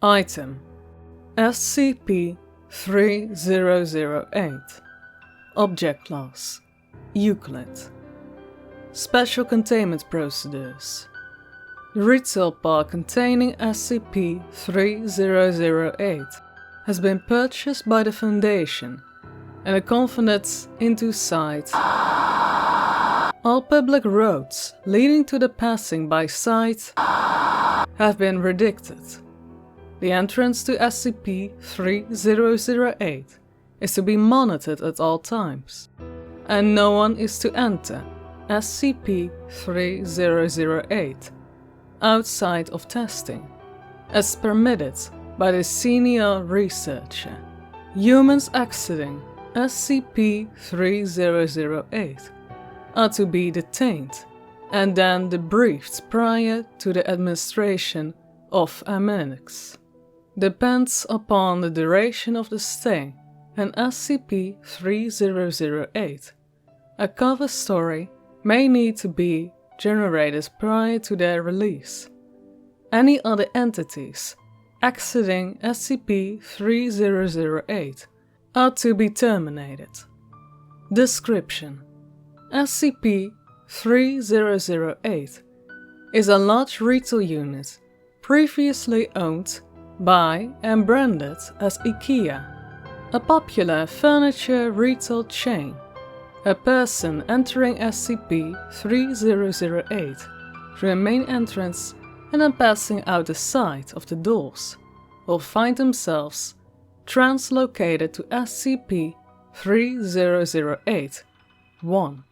Item SCP-3008 Object Class Euclid. Special Containment Procedures. The retail park containing SCP-3008 has been purchased by the Foundation and converted into site. All public roads leading to the passing by site have been redacted. The entrance to SCP-3008 is to be monitored at all times, and no one is to enter SCP-3008 outside of testing, as permitted by the senior researcher. Humans exiting SCP-3008 are to be detained and then debriefed prior to the administration of amnestics. Depends upon the duration of the stay in SCP-3008. A cover story may need to be generated prior to their release. Any other entities exiting SCP-3008 are to be terminated. Description: SCP-3008 is a large retail unit previously owned by and branded as Ikea, a popular furniture retail chain. A person entering SCP-3008 through a main entrance and then passing out the side of the doors will find themselves translocated to SCP-3008-1.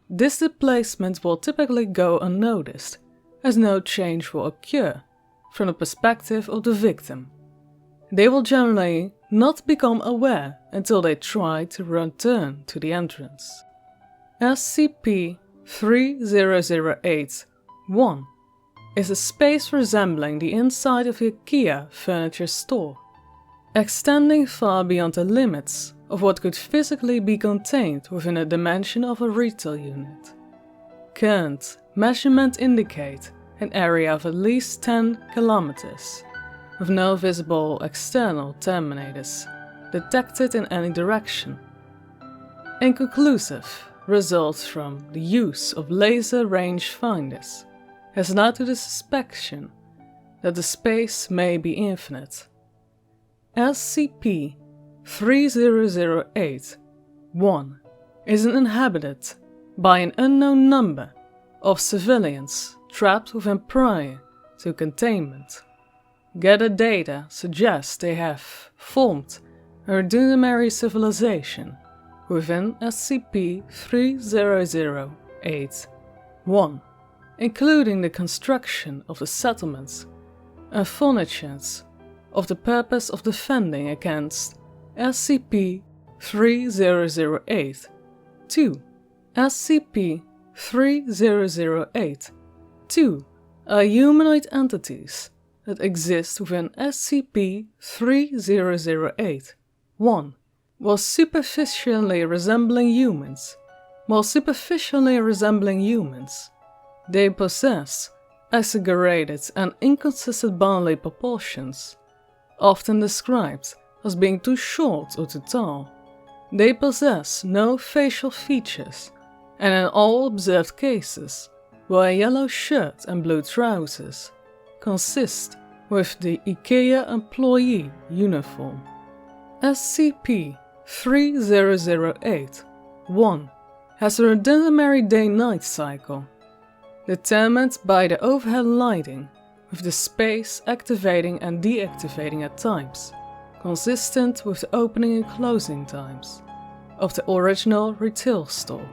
This displacement will typically go unnoticed, as no change will occur from the perspective of the victim. They will generally not become aware until they try to return to the entrance. SCP-3008-1 is a space resembling the inside of an Ikea furniture store, extending far beyond the limits of what could physically be contained within a dimension of a retail unit. Current measurements indicate an area of at least 10 kilometers, with no visible external terminators detected in any direction. Inconclusive results from the use of laser rangefinders has led to the suspicion that the space may be infinite. SCP-3008-1 is inhabited by an unknown number of civilians trapped within prior to containment. Gathered data suggests they have formed a rudimentary civilization within SCP-3008-1, including the construction of the settlements and furniture of the purpose of defending against SCP-3008-2. SCP-3008-2 are humanoid entities that exist within SCP-3008-1, while superficially resembling humans. They possess exaggerated and inconsistent bodily proportions, often described as being too short or too tall. They possess no facial features, and in all observed cases, wear a yellow shirt and blue trousers, consist with the Ikea employee uniform. SCP-3008-1 has a rudimentary day-night cycle, determined by the overhead lighting, with the space activating and deactivating at times, consistent with the opening and closing times of the original retail store.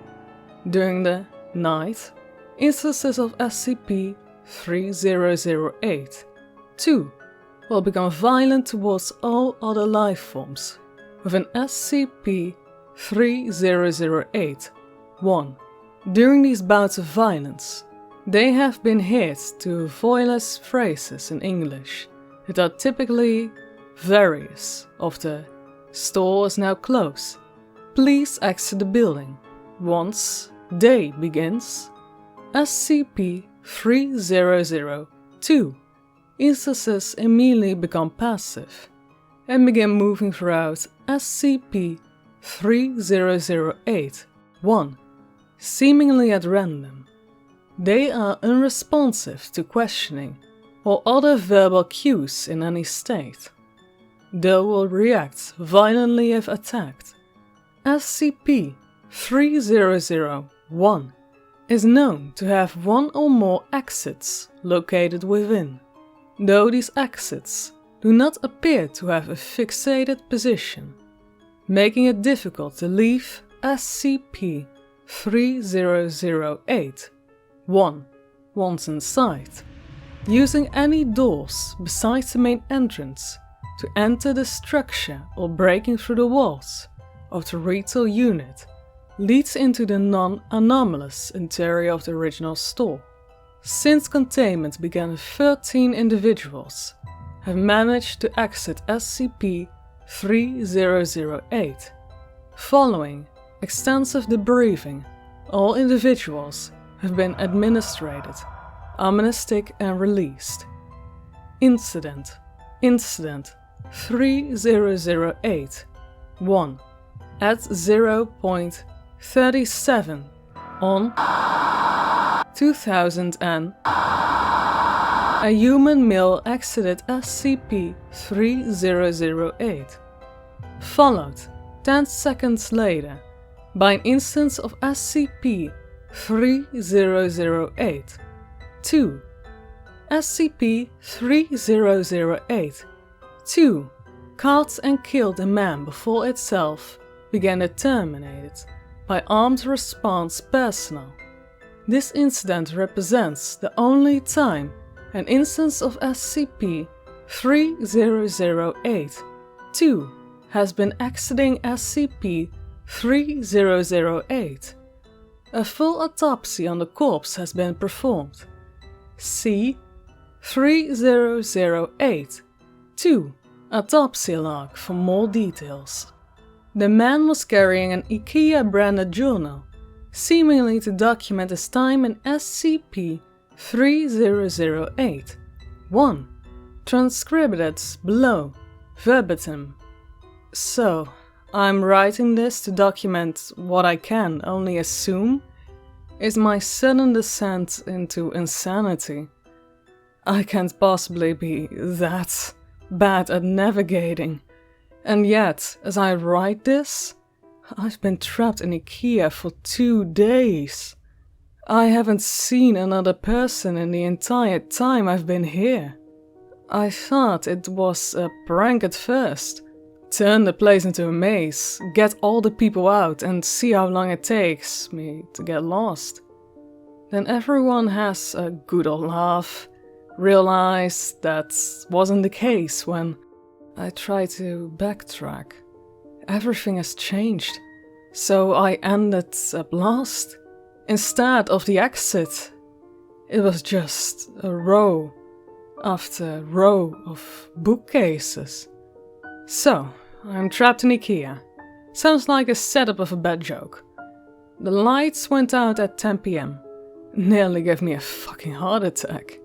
During the night, instances of SCP-3008-2 will become violent towards all other life forms within SCP-3008-1. During these bouts of violence, they have been hit to voiceless phrases in English that are typically various of the "store is now closed," "please exit the building," "once day begins," SCP-3002, instances immediately become passive and begin moving throughout SCP-3008-1, seemingly at random. They are unresponsive to questioning or other verbal cues in any state, though will react violently if attacked. SCP-3001 is known to have one or more exits located within, though these exits do not appear to have a fixated position, making it difficult to leave SCP-3008-1 once inside, using any doors besides the main entrance to enter the structure or breaking through the walls of the retail unit leads into the non-anomalous interior of the original store. Since containment began, 13 individuals have managed to exit SCP-3008. Following extensive debriefing, all individuals have been administered amnestic and released. Incident 3008-1 at 0.37 on 2000 and a human male exited SCP-3008, followed 10 seconds later by an instance of SCP-3008. 2. SCP-3008. 2. Caught and killed a man before itself began terminated by armed response personnel. This incident represents the only time an instance of SCP-3008-2 has been exiting SCP-3008. A full autopsy on the corpse has been performed. See 3008-2 autopsy log for more details. The man was carrying an Ikea branded journal, seemingly to document his time in SCP-3008-1, transcribed below, verbatim. So, I'm writing this to document what I can only assume is my sudden descent into insanity. I can't possibly be that bad at navigating, and yet, as I write this, I've been trapped in Ikea for 2 days. I haven't seen another person in the entire time I've been here. I thought it was a prank at first. Turn the place into a maze, get all the people out and see how long it takes me to get lost. Then everyone has a good old laugh. Realize that wasn't the case when I tried to backtrack. Everything has changed, so I ended up lost. Instead of the exit, it was just a row after row of bookcases. So, I'm trapped in Ikea. Sounds like a setup of a bad joke. The lights went out at 10 PM. Nearly gave me a fucking heart attack.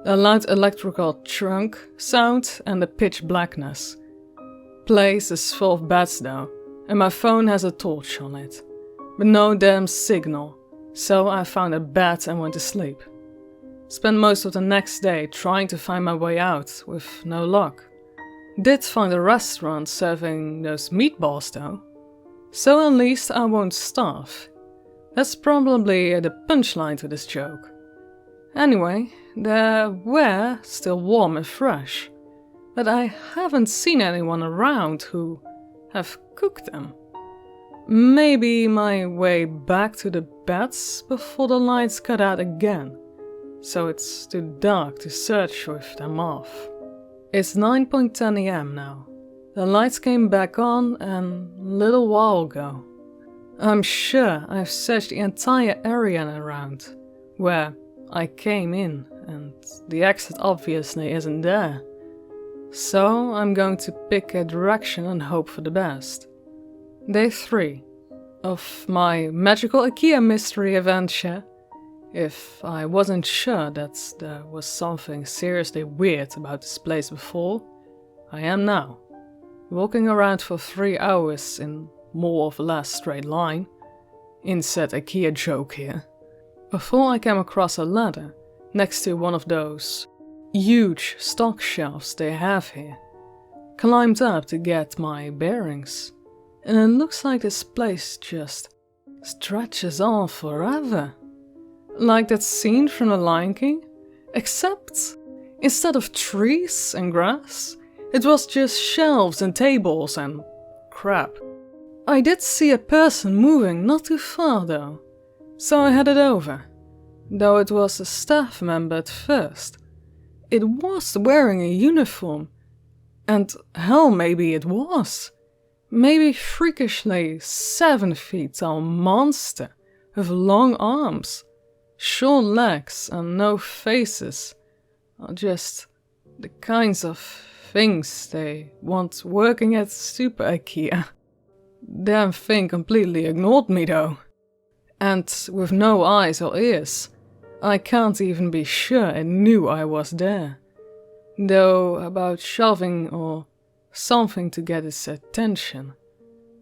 A loud electrical trunk sound and the pitch blackness. Place is full of beds though, and my phone has a torch on it. But no damn signal, so I found a bed and went to sleep. Spent most of the next day trying to find my way out, with no luck. Did find a restaurant serving those meatballs though, so at least I won't starve. That's probably the punchline to this joke. Anyway, they were still warm and fresh, but I haven't seen anyone around who have cooked them. Maybe my way back to the beds before the lights cut out again, so it's too dark to search with them off. It's 9:10 AM now. The lights came back on a little while ago. I'm sure I've searched the entire area and around, where I came in, and the exit obviously isn't there. So I'm going to pick a direction and hope for the best. Day 3 of my magical Ikea mystery adventure If I wasn't sure that there was something seriously weird about this place before, I am now. Walking around for 3 hours in more or less straight line, insert Ikea joke here, before I came across a ladder next to one of those huge stock shelves they have here. Climbed up to get my bearings, and it looks like this place just stretches on forever. Like that scene from The Lion King, except instead of trees and grass, it was just shelves and tables and crap. I did see a person moving not too far though, so I headed over, though it was a staff member at first. It was wearing a uniform, and hell, maybe it was. Maybe freakishly 7 feet tall monster with long arms, short legs and no faces, are just the kinds of things they want working at Super Ikea. Damn thing completely ignored me though. And with no eyes or ears, I can't even be sure it knew I was there. Though about shoving or something to get its attention.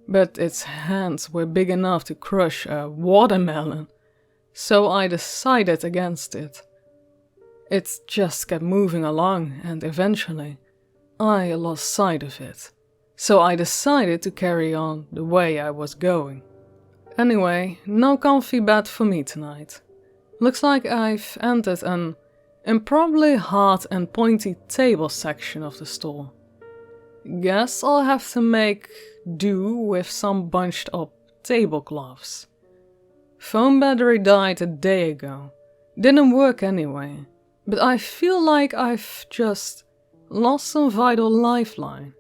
But its hands were big enough to crush a watermelon, so I decided against it. It just kept moving along, and eventually I lost sight of it. So I decided to carry on the way I was going. Anyway, no comfy bed for me tonight. Looks like I've entered an improbably hard and pointy table section of the store. Guess I'll have to make do with some bunched up tablecloths. Phone battery died a day ago. Didn't work anyway, but I feel like I've just lost some vital lifeline.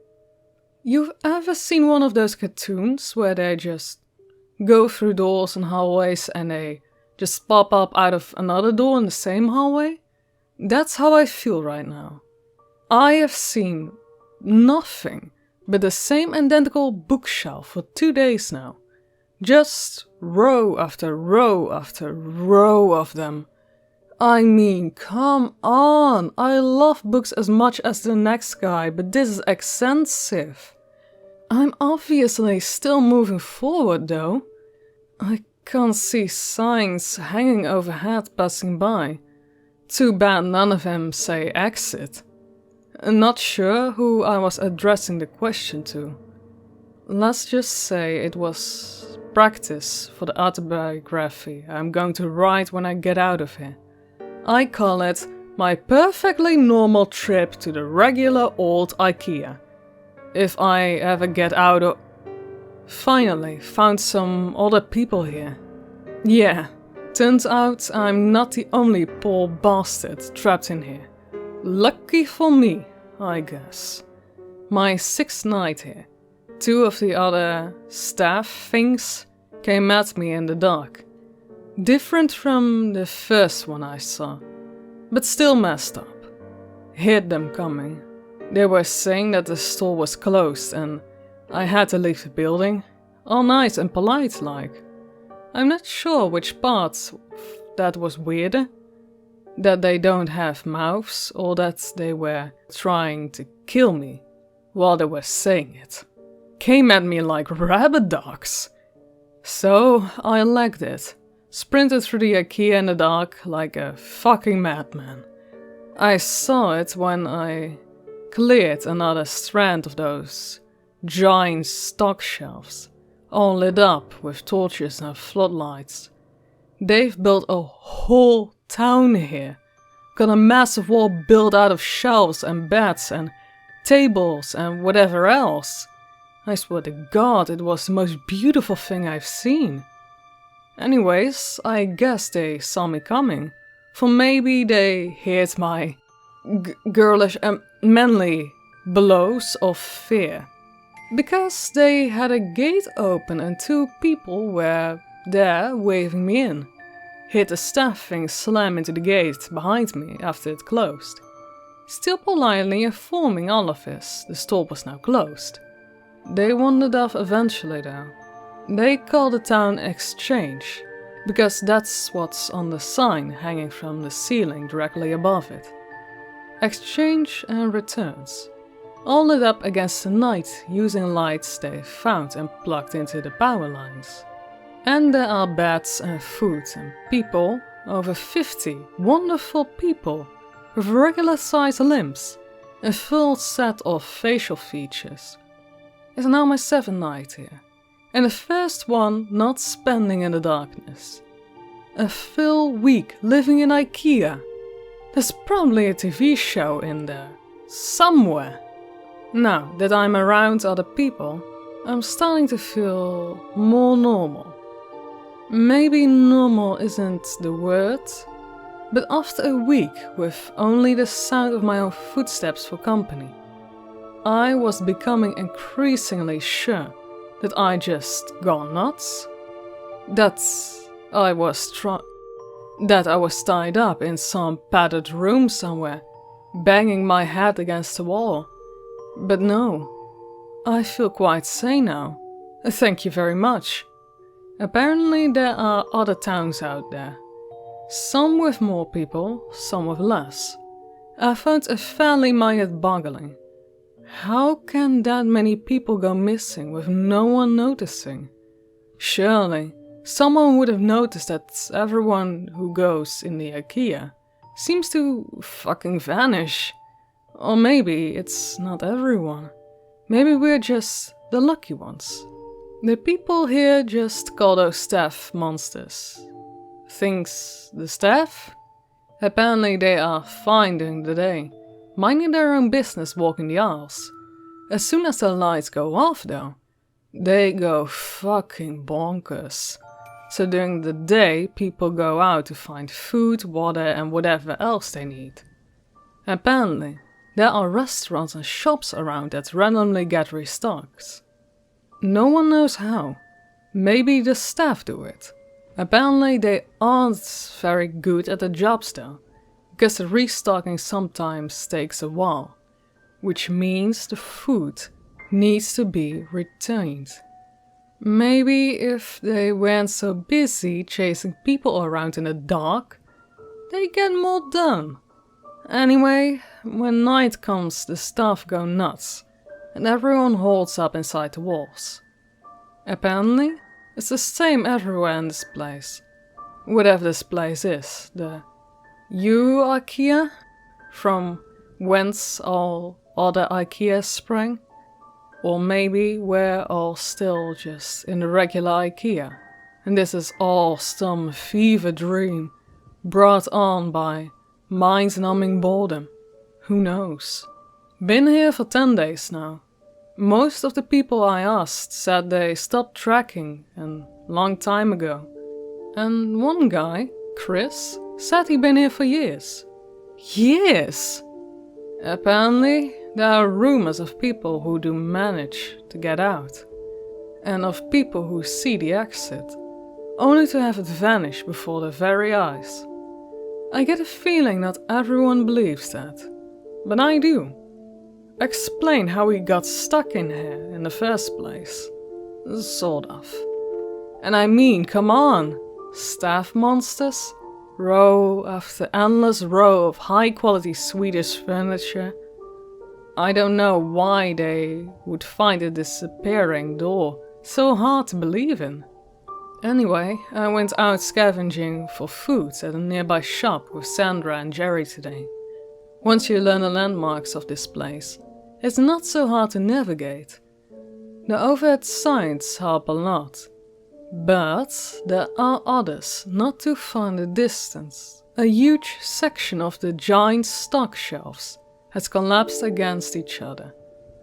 You've ever seen one of those cartoons where they just go through doors and hallways and they just pop up out of another door in the same hallway? That's how I feel right now. I have seen nothing but the same identical bookshelf for 2 days now. Just row after row after row of them. I mean, come on! I love books as much as the next guy, but this is extensive. I'm obviously still moving forward though. I can't see signs hanging overhead passing by. Too bad none of them say exit. Not sure who I was addressing the question to. Let's just say it was practice for the autobiography I'm going to write when I get out of here. I call it my perfectly normal trip to the regular old Ikea. If I ever get out of... Finally found some other people here. Yeah, turns out I'm not the only poor bastard trapped in here. Lucky for me, I guess. My 6th night here. 2 of the other staff things came at me in the dark. Different from the first one I saw, but still messed up. Heard them coming. They were saying that the store was closed and I had to leave the building. All nice and polite like. I'm not sure which part that was weirder. That they don't have mouths or that they were trying to kill me while they were saying it. Came at me like rabid dogs. So I legged it. Sprinted through the Ikea in the dark like a fucking madman. I saw it when I cleared another strand of those giant stock shelves, all lit up with torches and floodlights. They've built a whole town here. Got a massive wall built out of shelves and beds and tables and whatever else. I swear to God, it was the most beautiful thing I've seen. Anyways, I guess they saw me coming. For maybe they heard my girlish and manly blows of fear. Because they had a gate open and 2 people were there waving me in. Heard the staff thing slam into the gate behind me after it closed. Still politely informing all of us the store was now closed. They wandered off eventually though. They called the town Exchange. because that's what's on the sign hanging from the ceiling directly above it. Exchange and returns. All lit up against the night using lights they found and plugged into the power lines. And there are beds and food and people, over 50 wonderful people with regular sized limbs, a full set of facial features. It's now my 7th night here, and the first one not spending in the darkness. A full week living in Ikea. There's probably a TV show in there, somewhere. Now that I'm around other people, I'm starting to feel more normal. Maybe normal isn't the word, but after a week with only the sound of my own footsteps for company, I was becoming increasingly sure that I just gone nuts. That I was tied up in some padded room somewhere, banging my head against the wall. But no, I feel quite sane now. Thank you very much. Apparently there are other towns out there. Some with more people, some with less. I found a fairly mind-boggling. How can that many people go missing with no one noticing? Surely, someone would have noticed that everyone who goes in the Ikea seems to fucking vanish. Or maybe it's not everyone. Maybe we're just the lucky ones. The people here just call those staff monsters. Thinks the staff? Apparently they are fine during the day, minding their own business walking the aisles. As soon as the lights go off though, they go fucking bonkers. So during the day people go out to find food, water and whatever else they need. Apparently there are restaurants and shops around that randomly get restocked. No one knows how. Maybe the staff do it. Apparently they aren't very good at the jobs though, because the restocking sometimes takes a while, which means the food needs to be retained. Maybe if they weren't so busy chasing people around in the dark, they get more done. Anyway, when night comes the staff go nuts, and everyone holds up inside the walls. Apparently, it's the same everywhere in this place. Whatever this place is, the Ikea, from whence all other Ikeas sprang, or maybe we're all still just in the regular Ikea, and this is all some fever dream brought on by mind-numbing boredom. Who knows? Been here for 10 days now. Most of the people I asked said they stopped tracking a long time ago. And one guy, Chris, said he'd been here for years. Years! Apparently, there are rumors of people who do manage to get out, and of people who see the exit, only to have it vanish before their very eyes. I get a feeling not everyone believes that, but I do. Explain how we got stuck in here in the first place. Sort of. And I mean, come on! Staff monsters? Row after endless row of high-quality Swedish furniture. I don't know why they would find a disappearing door so hard to believe in. Anyway, I went out scavenging for food at a nearby shop with Sandra and Jerry today. Once you learn the landmarks of this place, it's not so hard to navigate. The overhead signs help a lot. But there are others not too far in the distance. A huge section of the giant stock shelves has collapsed against each other,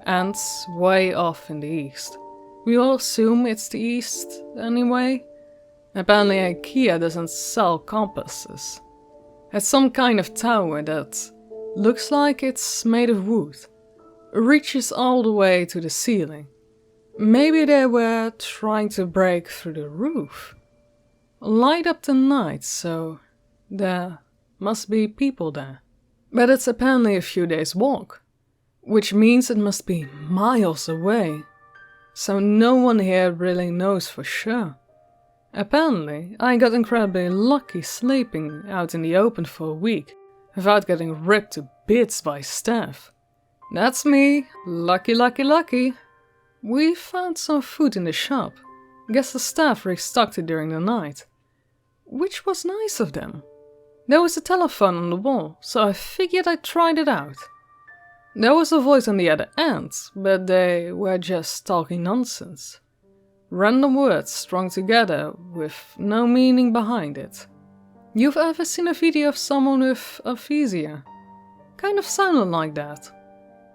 and way off in the east. We all assume it's the east anyway. Apparently Ikea doesn't sell compasses. It's some kind of tower that looks like it's made of wood. It reaches all the way to the ceiling. Maybe they were trying to break through the roof. Light up the night, so there must be people there. But it's apparently a few days' walk, which means it must be miles away. So no one here really knows for sure. Apparently, I got incredibly lucky sleeping out in the open for a week without getting ripped to bits by staff. That's me, lucky, lucky, lucky. We found some food in the shop. Guess the staff restocked it during the night. Which was nice of them. There was a telephone on the wall, so I figured I'd try it out. There was a voice on the other end, but they were just talking nonsense. Random words strung together with no meaning behind it. You've ever seen a video of someone with aphasia? Kind of sounded like that.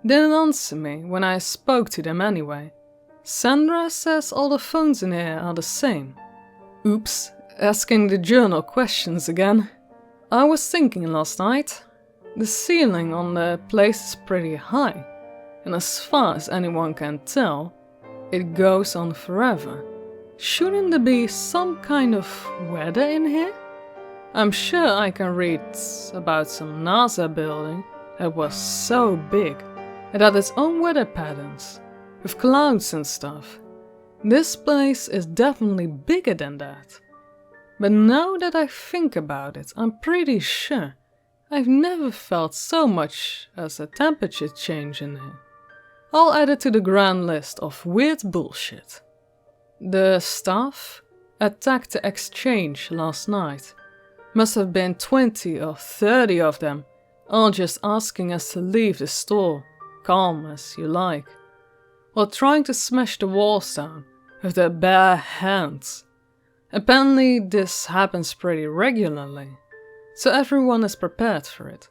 Didn't answer me when I spoke to them anyway. Sandra says all the phones in here are the same. Oops, asking the journal questions again. I was thinking last night. The ceiling on the place is pretty high, and as far as anyone can tell, it goes on forever. Shouldn't there be some kind of weather in here? I'm sure I can read about some NASA building that was so big it had its own weather patterns, with clouds and stuff. This place is definitely bigger than that. But now that I think about it, I'm pretty sure I've never felt so much as a temperature change in here. I'll add it to the grand list of weird bullshit. The staff attacked the exchange last night. Must have been 20 or 30 of them, all just asking us to leave the store, calm as you like, while trying to smash the walls down with their bare hands. Apparently this happens pretty regularly, so everyone is prepared for it.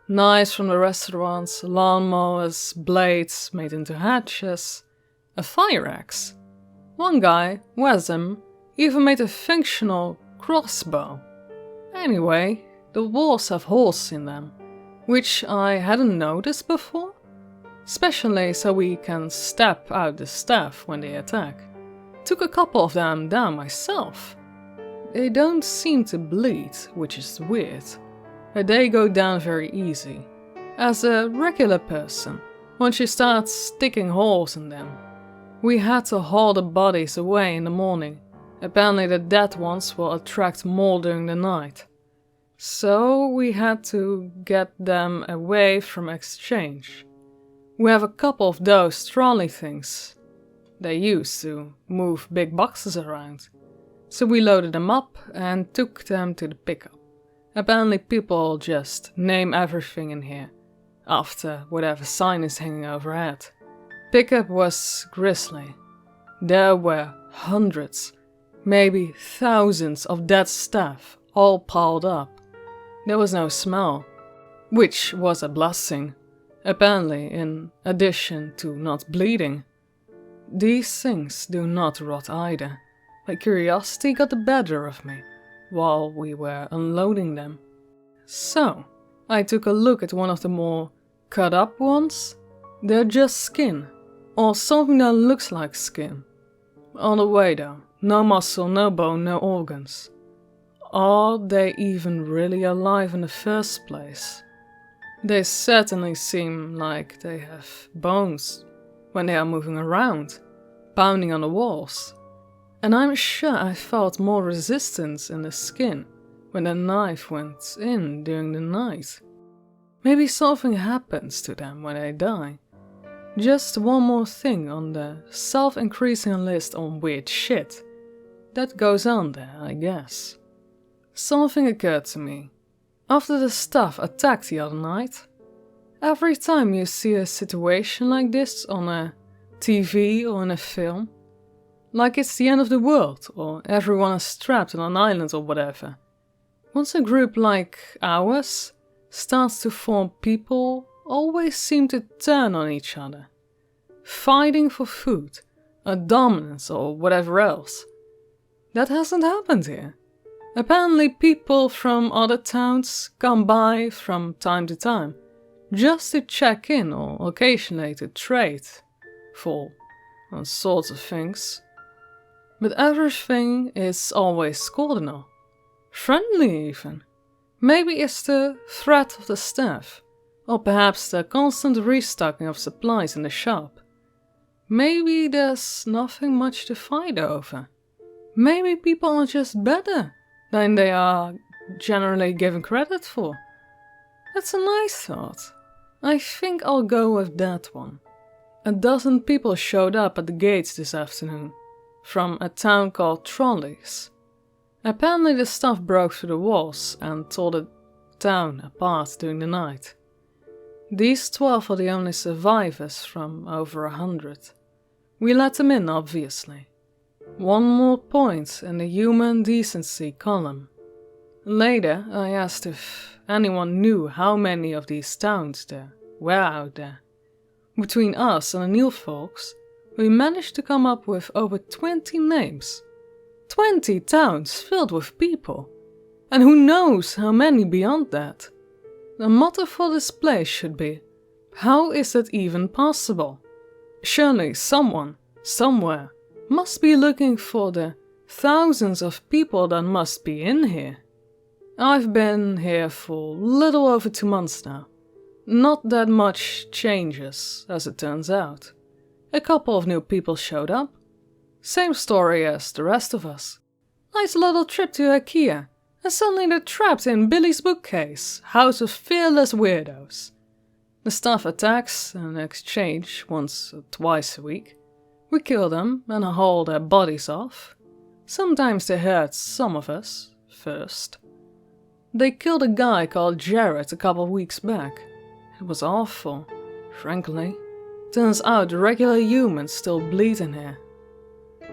Knives from the restaurants, lawnmowers, blades made into hatchets, a fire axe. One guy, Wesem, even made a functional crossbow. Anyway, the walls have holes in them, which I hadn't noticed before, especially so we can stab out the staff when they attack. Took a couple of them down myself. They don't seem to bleed, which is weird, but they go down very easy. As a regular person, once you start sticking holes in them. We had to haul the bodies away in the morning. Apparently the dead ones will attract more during the night. So we had to get them away from exchange. We have a couple of those trolley things they use to move big boxes around. So we loaded them up and took them to the pickup. Apparently people just name everything in here, after whatever sign is hanging overhead. Pickup was grisly. There were hundreds, maybe thousands of dead staff, all piled up. There was no smell, which was a blessing, apparently in addition to not bleeding. These things do not rot either. My curiosity got the better of me while we were unloading them. So, I took a look at one of the more cut up ones. They're just skin, or something that looks like skin. All the way though, no muscle, no bone, no organs. Are they even really alive in the first place? They certainly seem like they have bones when they are moving around, pounding on the walls. And I'm sure I felt more resistance in the skin when the knife went in during the night. Maybe something happens to them when they die. Just one more thing on the self-increasing list on weird shit that goes on there, I guess. Something occurred to me. After the staff attacked the other night, every time you see a situation like this on a TV or in a film, like it's the end of the world, or everyone is trapped on an island or whatever. Once a group like ours starts to form, people always seem to turn on each other. Fighting for food, or dominance, or whatever else. That hasn't happened here. Apparently people from other towns come by from time to time, just to check in or occasionally to trade for all sorts of things. But everything is always cordial, friendly even. Maybe it's the threat of the staff, or perhaps the constant restocking of supplies in the shop. Maybe there's nothing much to fight over. Maybe people are just better than they are generally given credit for. That's a nice thought. I think I'll go with that one. 12 people showed up at the gates this afternoon, from a town called Trolleys. Apparently the stuff broke through the walls and tore the town apart during the night. These 12 are the only survivors from over 100. We let them in, obviously. One more point in the human decency column. Later, I asked if anyone knew how many of these towns there were out there. Between us and the Neil folks, we managed to come up with over 20 names. 20 towns filled with people. And who knows how many beyond that. The motto for this place should be, how is that even possible? Surely someone, somewhere, must be looking for the thousands of people that must be in here. I've been here for little over 2 months now. Not that much changes, as it turns out. A couple of new people showed up. Same story as the rest of us. Nice little trip to Ikea, and suddenly they're trapped in Billy's bookcase, house of fearless weirdos. The staff attacks and exchange once or twice a week. We kill them and haul their bodies off. Sometimes they hurt some of us first. They killed a guy called Jared a couple weeks back. It was awful, frankly. Turns out regular humans still bleed in here.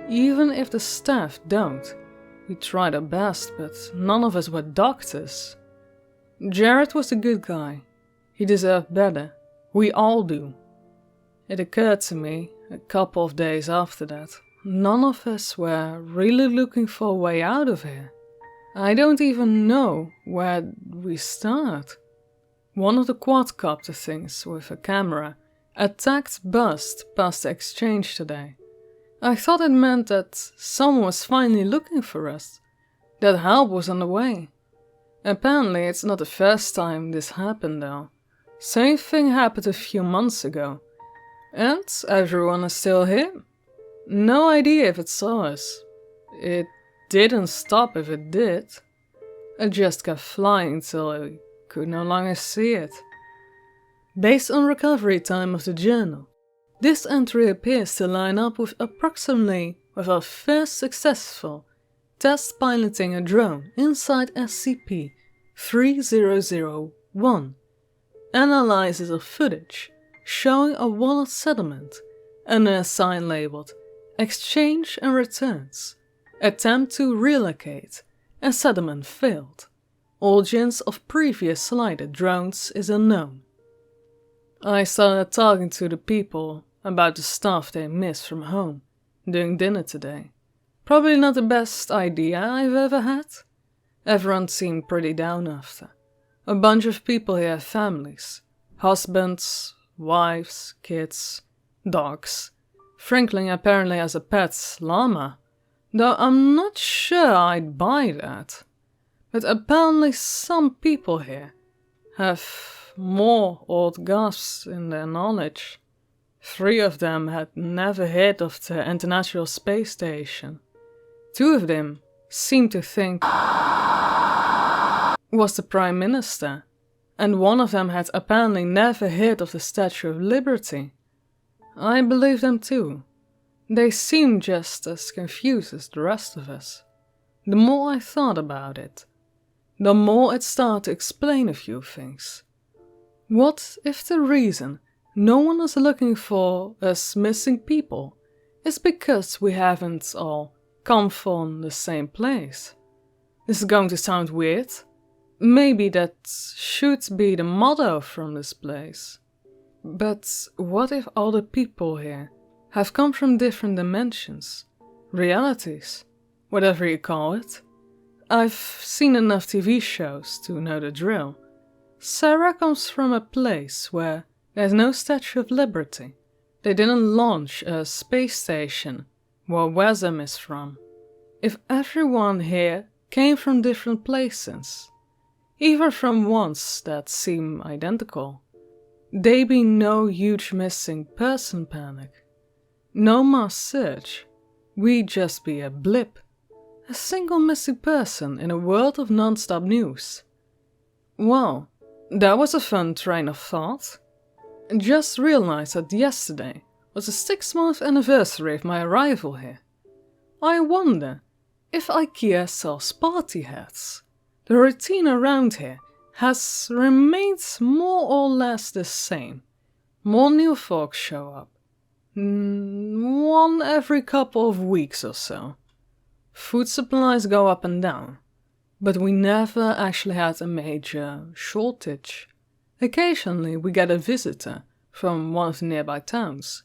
Even if the staff don't, we tried our best, but none of us were doctors. Jared was a good guy. He deserved better. We all do. It occurred to me, a couple of days after that, none of us were really looking for a way out of here. I don't even know where we start. One of the quadcopter things with a camera attacked bust past the exchange today. I thought it meant that someone was finally looking for us, that help was on the way. Apparently it's not the first time this happened though. Same thing happened a few months ago. And everyone is still here. No idea if it saw us. It didn't stop if it did. It just kept flying till I could no longer see it. Based on recovery time of the journal, this entry appears to line up with approximately with our first successful test piloting a drone inside SCP-3001. Analysis of footage showing a wallet settlement and a sign labeled Exchange and Returns. Attempt to relocate and settlement failed. Origins of previous slided drones is unknown. I started talking to the people about the stuff they missed from home during dinner today. Probably not the best idea I've ever had. Everyone seemed pretty down after. A bunch of people here have families, husbands, wives, kids, dogs. Franklin apparently has a pet llama, though I'm not sure I'd buy that. But apparently some people here have more old gasps in their knowledge. 3 of them had never heard of the International Space Station. 2 of them seemed to think was the Prime Minister, and 1 of them had apparently never heard of the Statue of Liberty. I believe them too. They seemed just as confused as the rest of us. The more I thought about it, the more it started to explain a few things. What if the reason no one is looking for us missing people is because we haven't all come from the same place? This is going to sound weird. Maybe that should be the motto from this place. But what if all the people here have come from different dimensions, realities, whatever you call it? I've seen enough TV shows to know the drill. Sarah comes from a place where there's no Statue of Liberty. They didn't launch a space station where Wesam is from. If everyone here came from different places, even from ones that seem identical, there'd be no huge missing person panic. No mass search. We'd just be a blip A single missing person in a world of non-stop news. Well, that was a fun train of thought. Just realized that yesterday was the 6-month anniversary of my arrival here. I wonder if Ikea sells party hats. The routine around here has remained more or less the same. More new folks show up. One every couple of weeks or so. Food supplies go up and down, but we never actually had a major shortage. Occasionally we get a visitor from one of the nearby towns,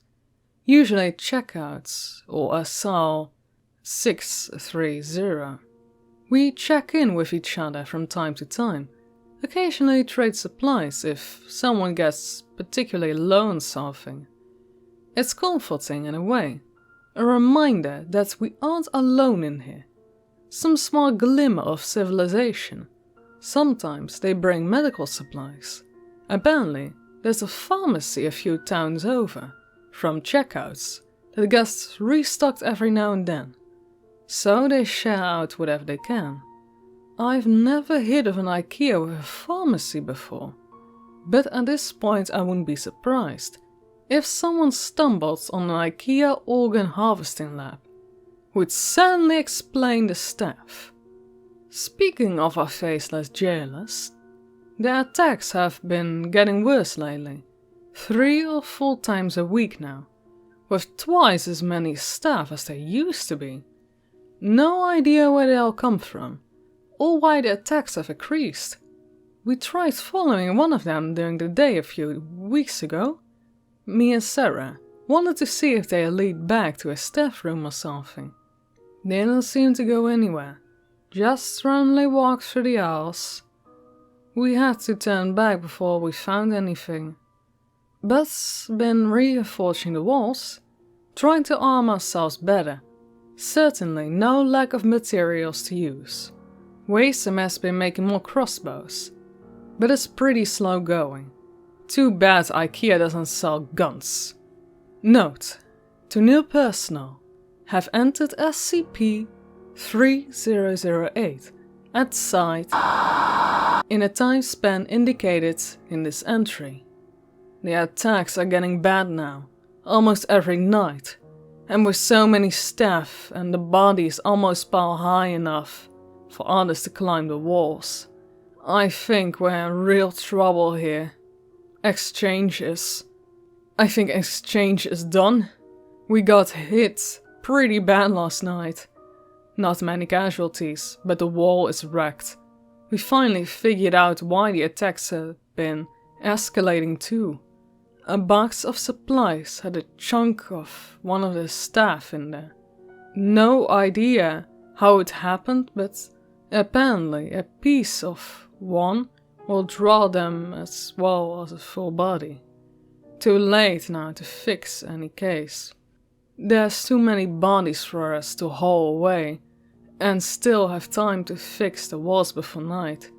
usually checkouts or a SAL 630. We check in with each other from time to time, occasionally trade supplies if someone gets particularly low on something. It's comforting in a way, a reminder that we aren't alone in here. Some small glimmer of civilization. Sometimes they bring medical supplies. Apparently, there's a pharmacy a few towns over, from checkouts, that gets restocked every now and then. So they share out whatever they can. I've never heard of an Ikea with a pharmacy before, but at this point I wouldn't be surprised if someone stumbles on an Ikea organ harvesting lab. Would certainly explain the staff. Speaking of our faceless jailers, the attacks have been getting worse lately. 3 or 4 times a week now, with twice as many staff as there used to be. No idea where they all come from, or why the attacks have increased. We tried following one of them during the day a few weeks ago. Me and Sarah wanted to see if they lead back to a staff room or something. They didn't seem to go anywhere, just randomly walked through the aisles. We had to turn back before we found anything. But been reinforcing the walls, trying to arm ourselves better. Certainly no lack of materials to use. Waysome has been making more crossbows, but it's pretty slow going. Too bad Ikea doesn't sell guns. Note, to new personnel, have entered SCP-3008 at site in a time span indicated in this entry. The attacks are getting bad now, almost every night, and with so many staff and the bodies almost piled high enough for others to climb the walls, I think we're in real trouble here. I think exchange is done. We got hit pretty bad last night. Not many casualties, but the wall is wrecked. We finally figured out why the attacks have been escalating too. A box of supplies had a chunk of one of the staff in there. No idea how it happened, but apparently a piece of one will draw them as well as a full body. Too late now to fix any case. There's too many bodies for us to haul away, and still have time to fix the walls before night.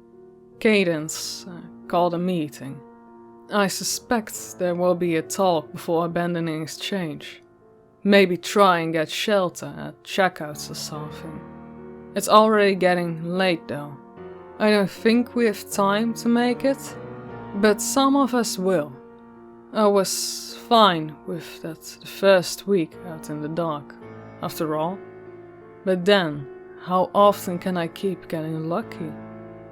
Cadence called a meeting. I suspect there will be a talk before abandoning exchange. Maybe try and get shelter at checkouts or something. It's already getting late though. I don't think we have time to make it, but some of us will. I was fine with that the first week out in the dark, after all. But then, how often can I keep getting lucky?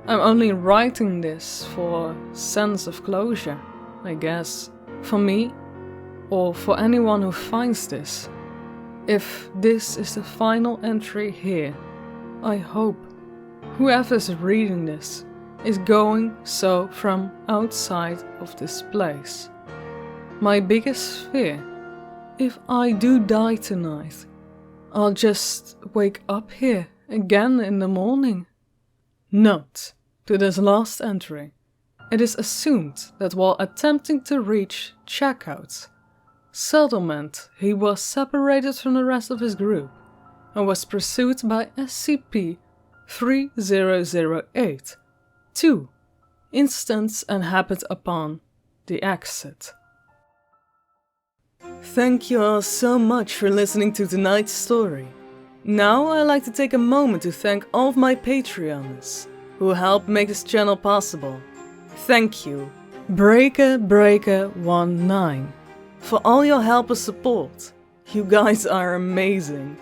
I'm only writing this for a sense of closure, I guess. For me, or for anyone who finds this. If this is the final entry here, I hope whoever's reading this is going so from outside of this place. My biggest fear, if I do die tonight, I'll just wake up here again in the morning. Note to this last entry, it is assumed that while attempting to reach checkout settlement, he was separated from the rest of his group and was pursued by SCP-3008. 2. Instance and happened upon the exit. Thank you all so much for listening to tonight's story. Now I'd like to take a moment to thank all of my Patreons who help make this channel possible. Thank you, Breaker19, for all your help and support. You guys are amazing.